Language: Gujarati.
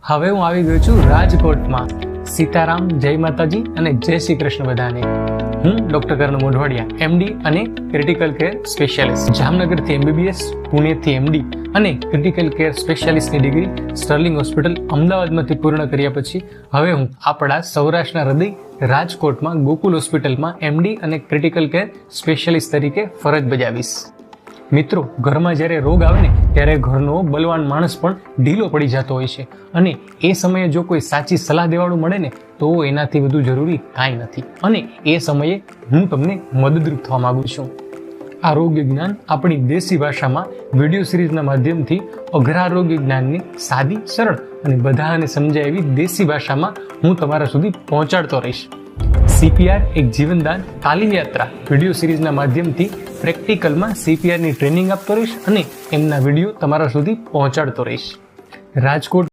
હવે હું આવી ગયો છું રાજકોટમાં. સીતારામ, જય માતાજી અને જય શ્રી કૃષ્ણ બધાને. હું ડોક્ટર કરણ મોઢવાડિયા, એમડી અને ક્રિટિકલ કેર સ્પેશિયાલિસ્ટ. જામનગરથી એમબીબીએસ, પુણેથી એમડી અને ક્રિટિકલ કેર સ્પેશિયાલિસ્ટની ડિગ્રી સ્ટર્લિંગ હોસ્પિટલ અમદાવાદમાંથી પૂર્ણ કર્યા પછી હવે હું આપણા સૌરાષ્ટ્રના હૃદય રાજકોટમાં ગોકુલ હોસ્પિટલમાં એમડી અને ક્રિટિકલ કેર સ્પેશિયાલિસ્ટ તરીકે ફરજ બજાવીશ. મિત્રો, ઘરમાં જ્યારે રોગ આવે ને ત્યારે ઘરનો બલવાન માણસ પણ ઢીલો પડી જતો હોય છે અને એ સમયે જો કોઈ સાચી સલાહ દેવાળું મળે ને તો એનાથી વધુ જરૂરી કાંઈ નથી. અને એ સમયે હું તમને મદદરૂપ થવા માંગુ છું. આરોગ્ય જ્ઞાન આપણી દેશી ભાષામાં વિડીયો સિરીઝના માધ્યમથી અઘરા આરોગ્ય જ્ઞાનની સાદી, સરળ અને બધાને સમજાય એવી દેશી ભાષામાં હું તમારા સુધી પહોંચાડતો રહીશ. CPR એક જીવનદાન તાલીમ યાત્રા વિડીયો સિરીઝના માધ્યમથી પ્રેક્ટિકલમાં CPRની ટ્રેનિંગ આપતો રહીશ અને એમના વિડીયો તમારા સુધી પહોંચાડતો રહીશ. રાજકોટ